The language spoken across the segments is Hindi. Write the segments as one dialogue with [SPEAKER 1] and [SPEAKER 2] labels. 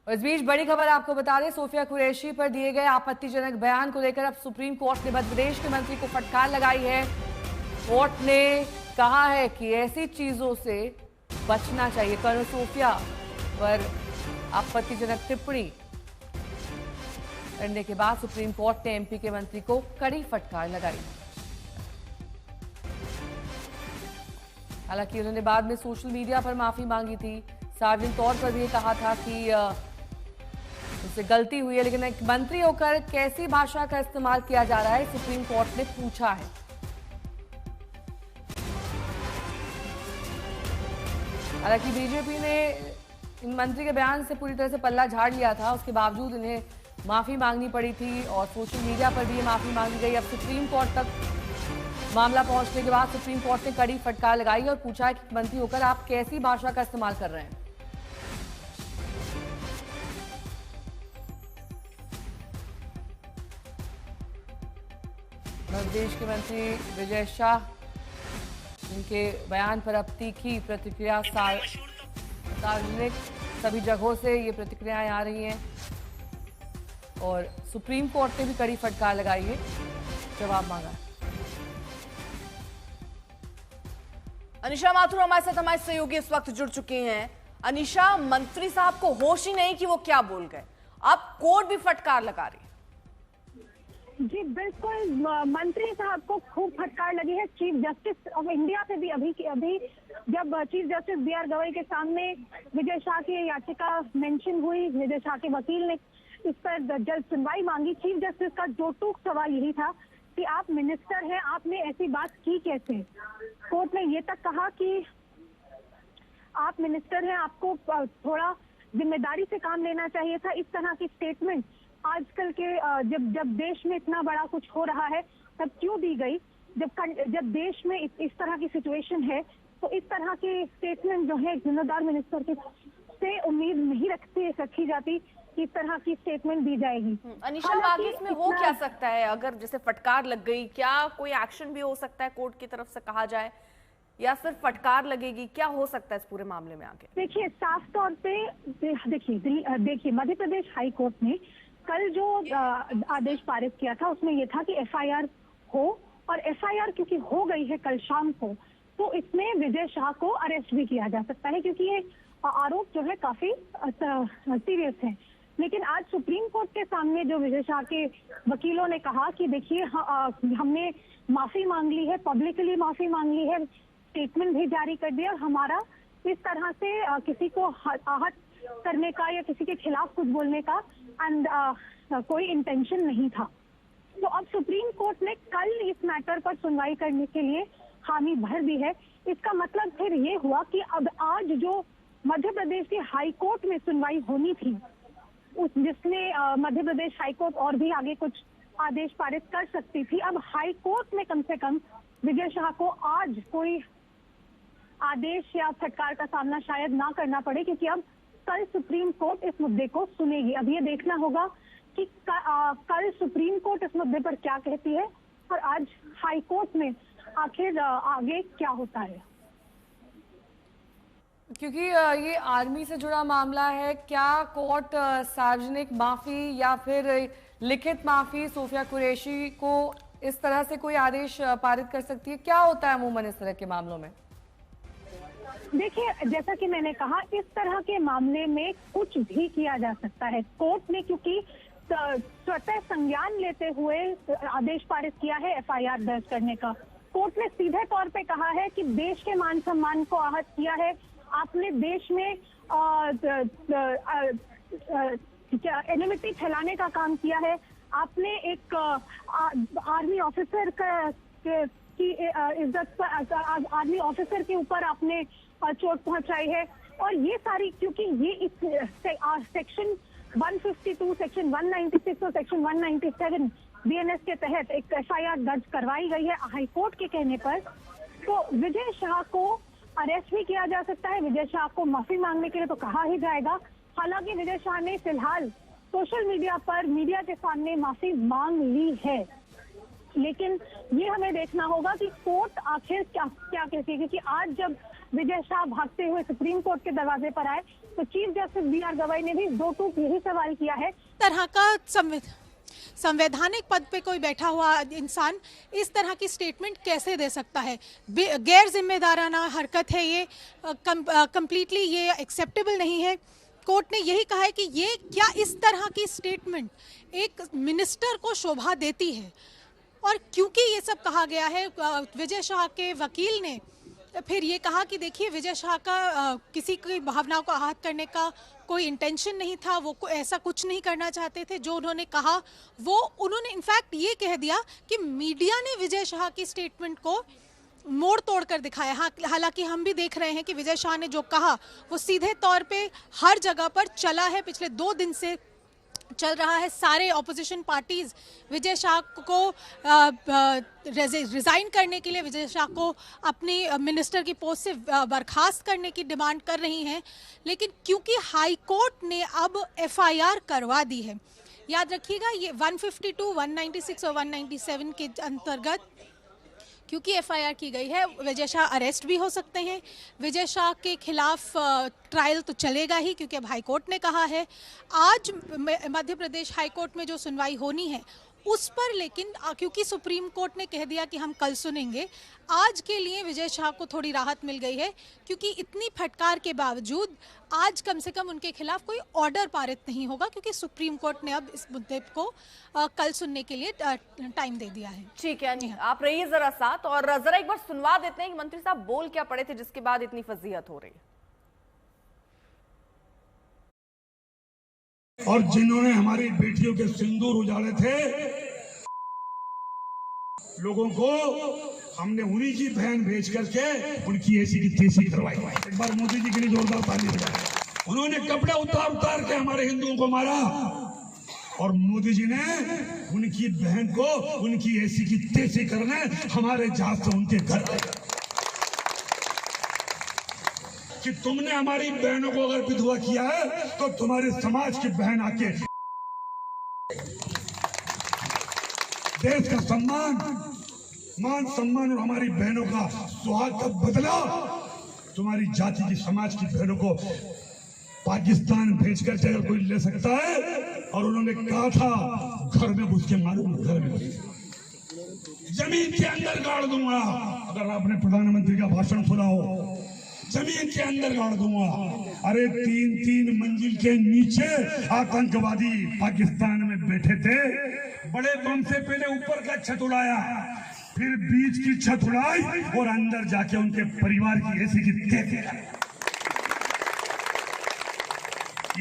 [SPEAKER 1] इस बीच बड़ी खबर आपको बता दें, सोफिया कुरैशी पर दिए गए आपत्तिजनक बयान को लेकर अब सुप्रीम कोर्ट ने मध्य प्रदेश के मंत्री को फटकार लगाई है। कोर्ट ने कहा है कि ऐसी चीजों से बचना चाहिए। कर्नल सोफिया पर आपत्तिजनक टिप्पणी करने के बाद सुप्रीम कोर्ट ने एमपी के मंत्री को कड़ी फटकार लगाई। हालांकि उन्होंने बाद में सोशल मीडिया पर माफी मांगी थी। सार्वजनिक तौर पर भी कहा था कि उससे गलती हुई है, लेकिन एक मंत्री होकर कैसी भाषा का इस्तेमाल किया जा रहा है, सुप्रीम कोर्ट ने पूछा है। हालांकि बीजेपी ने इन मंत्री के बयान से पूरी तरह से पल्ला झाड़ लिया था, उसके बावजूद इन्हें माफी मांगनी पड़ी थी और सोशल मीडिया पर भी ये माफी मांगी गई। अब सुप्रीम कोर्ट तक मामला पहुंचने के बाद सुप्रीम कोर्ट ने कड़ी फटकार लगाई और पूछा है कि मंत्री होकर आप कैसी भाषा का इस्तेमाल कर रहे हैं। मध्य प्रदेश के मंत्री विजय शाह, इनके बयान पर अब तीखी प्रतिक्रिया सार्वजनिक सभी जगहों से ये प्रतिक्रियाएं आ रही हैं और सुप्रीम कोर्ट ने भी कड़ी फटकार लगाई है, जवाब मांगा।
[SPEAKER 2] अनिशा माथुर हमारे साथ हमारे सहयोगी इस वक्त जुड़ चुके हैं। अनिशा, मंत्री साहब को होश ही नहीं कि वो क्या बोल गए, अब कोर्ट भी फटकार लगा रही है।
[SPEAKER 3] जी बिल्कुल, मंत्री साहब को खूब फटकार लगी है। चीफ जस्टिस ऑफ इंडिया से भी अभी जब चीफ जस्टिस बी.आर. गवई के सामने विजय शाह की याचिका मेंशन हुई, विजय शाह के वकील ने इस पर जल्द सुनवाई मांगी। चीफ जस्टिस का दो टूक सवाल यही था कि आप मिनिस्टर हैं, आपने ऐसी बात की कैसे। कोर्ट ने ये तक कहा कि आप मिनिस्टर हैं, आपको थोड़ा जिम्मेदारी से काम लेना चाहिए था। इस तरह की स्टेटमेंट आजकल के जब देश में इतना बड़ा कुछ हो रहा है तब क्यों दी गई। जब देश में इस तरह की सिचुएशन है तो इस तरह की स्टेटमेंट जो है जिम्मेदार मिनिस्टर के से उम्मीद नहीं रखी जाती कि इस तरह की स्टेटमेंट दी जाएगी।
[SPEAKER 2] अनिशा, आगे इसमें हो क्या सकता है? अगर जैसे फटकार लग गई, क्या कोई एक्शन भी हो सकता है कोर्ट की तरफ से कहा जाए, या सिर्फ फटकार लगेगी? क्या हो सकता है इस पूरे मामले में आगे?
[SPEAKER 3] देखिए, साफ तौर पे देखिए मध्य प्रदेश हाई कोर्ट ने कल जो आदेश पारित किया था उसमें यह था कि एफआईआर हो, और एफआईआर क्योंकि हो गई है कल शाम को, तो इसमें विजय शाह को अरेस्ट भी किया जा सकता है, क्योंकि ये आरोप जो है काफी सीरियस है। लेकिन आज सुप्रीम कोर्ट के सामने जो विजय शाह के वकीलों ने कहा कि देखिए हमने माफी मांग ली है, पब्लिकली माफी मांग ली है, स्टेटमेंट भी जारी कर दिया, और हमारा इस तरह से किसी को आहत करने का या किसी के खिलाफ कुछ बोलने का कोई इंटेंशन नहीं था। तो अब सुप्रीम कोर्ट ने कल इस मैटर पर सुनवाई करने के लिए हामी भर दी है। इसका मतलब फिर ये हुआ कि अब आज जो मध्य प्रदेश की हाई कोर्ट में सुनवाई होनी थी, जिसमें मध्य प्रदेश हाई कोर्ट और भी आगे कुछ आदेश पारित कर सकती थी, अब हाई कोर्ट में कम से कम विजय शाह को आज कोई आदेश या फटकार का सामना शायद ना करना पड़े, क्योंकि अब कल सुप्रीम कोर्ट इस मुद्दे को सुनेगी। अब ये देखना होगा कि कल सुप्रीम कोर्ट इस मुद्दे पर क्या कहती है और आज हाई कोर्ट में आखिर आगे क्या होता है।
[SPEAKER 1] क्योंकि ये आर्मी से जुड़ा मामला है, क्या कोर्ट सार्वजनिक माफी या फिर लिखित माफी सोफिया कुरैशी को इस तरह से कोई आदेश पारित कर सकती है? क्या होता है अमूमन इस तरह के मामलों में?
[SPEAKER 3] देखिए, जैसा कि मैंने कहा, इस तरह के मामले में कुछ भी किया जा सकता है। कोर्ट ने क्योंकि स्वतः संज्ञान लेते हुए आदेश पारित किया है एफआईआर दर्ज करने का, कोर्ट ने सीधे तौर पे कहा है कि देश के मान सम्मान को आहत किया है, आपने देश में एनिमिटी फैलाने का काम किया है, आपने एक आर्मी ऑफिसर की इज्जत पर, आर्मी ऑफिसर के ऊपर आपने चोट पहुंचाई है। और ये सारी, क्योंकि ये इस सेक्शन 152, सेक्शन 196 और सेक्शन 197 बीएनएस के तहत एक एफआईआर दर्ज करवाई गई है हाईकोर्ट के कहने पर, तो विजय शाह को अरेस्ट भी किया जा सकता है। विजय शाह को माफी मांगने के लिए तो कहा ही जाएगा। हालांकि विजय शाह ने फिलहाल सोशल मीडिया पर मीडिया के सामने माफी मांग ली है, लेकिन ये हमें देखना होगा कि कोर्ट आखिर क्या कहती है, क्योंकि आज जब विजय शाह भागते हुए सुप्रीम कोर्ट के दरवाजे पर आए तो चीफ जस्टिस बी.आर. गवाई ने भी दो टूक यही सवाल किया है।
[SPEAKER 4] तरह का संवैधानिक पद पे कोई बैठा हुआ इंसान इस तरह की स्टेटमेंट कैसे दे सकता है? गैर जिम्मेदाराना हरकत है ये, कंप्लीटली ये एक्सेप्टेबल नहीं है। कोर्ट ने यही कहा है कि ये क्या इस तरह की स्टेटमेंट एक मिनिस्टर को शोभा देती है। और क्योंकि ये सब कहा गया है, विजय शाह के वकील ने फिर ये कहा कि देखिए विजय शाह का किसी की भावनाओं को आहत करने का कोई इंटेंशन नहीं था, वो ऐसा कुछ नहीं करना चाहते थे। जो उन्होंने कहा वो उन्होंने इनफैक्ट ये कह दिया कि मीडिया ने विजय शाह की स्टेटमेंट को मोड़ तोड़ कर दिखाया। हाँ, हालांकि हम भी देख रहे हैं कि विजय शाह ने जो कहा वो सीधे तौर पे हर जगह पर चला है, पिछले 2 दिन से चल रहा है। सारे ऑपोजिशन पार्टीज विजय शाह को रिजाइन करने के लिए, विजय शाह को अपनी मिनिस्टर की पोस्ट से बर्खास्त करने की डिमांड कर रही हैं। लेकिन क्योंकि हाई कोर्ट ने अब एफआईआर करवा दी है, याद रखिएगा ये 152, 196 और 197 के अंतर्गत क्योंकि एफआईआर की गई है, विजय शाह अरेस्ट भी हो सकते हैं। विजय शाह के खिलाफ ट्रायल तो चलेगा ही, क्योंकि अब हाई कोर्ट ने कहा है। आज मध्य प्रदेश हाई कोर्ट में जो सुनवाई होनी है उस पर, लेकिन क्योंकि सुप्रीम कोर्ट ने कह दिया कि हम कल सुनेंगे, आज के लिए विजय शाह को थोड़ी राहत मिल गई है। क्योंकि इतनी फटकार के बावजूद आज कम से कम उनके खिलाफ कोई ऑर्डर पारित नहीं होगा, क्योंकि सुप्रीम कोर्ट ने अब इस मुद्दे को कल सुनने के लिए टाइम दे दिया है।
[SPEAKER 2] ठीक है, आप रहिए जरा साथ और जरा एक बार सुनवा देते हैं कि मंत्री साहब बोल क्या पड़े थे जिसके बाद इतनी फजीहत हो रही है।
[SPEAKER 5] और जिन्होंने हमारी बेटियों के सिंदूर उजाड़े थे, लोगों को हमने उन्हीं की बहन भेज करके उनकी ऐसी की तैसी करवाई। एक बार मोदी जी के लिए जोरदार ताली बजाएं। उन्होंने कपड़े उतार उतार के हमारे हिंदुओं को मारा और मोदी जी ने उनकी बहन को उनकी ऐसी की तैसी करने हमारे जहाज से उनके घर आए कि तुमने हमारी बहनों को अगर विधवा किया है तो तुम्हारे समाज की बहन आके देश का सम्मान, मान सम्मान और हमारी बहनों का सुहाग का बदला तुम्हारी जाति की, समाज की बहनों को पाकिस्तान भेज कर अगर कोई ले सकता है। और उन्होंने कहा था घर में घुस के मालूम, घर में घुस जमीन के अंदर गाड़ दूंगा। अगर आपने प्रधानमंत्री का भाषण सुना हो, जमीन के अंदर गाड़ दूंगा। अरे 3-3 मंजिल के नीचे आतंकवादी पाकिस्तान में बैठे थे। बड़े बम से पहले ऊपर का छत उड़ाया, फिर बीच की छत उड़ाई और अंदर जाके उनके परिवार की ऐसी की तैसी।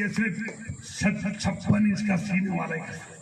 [SPEAKER 5] ये सिर्फ 56 इंच का सीने वाला है।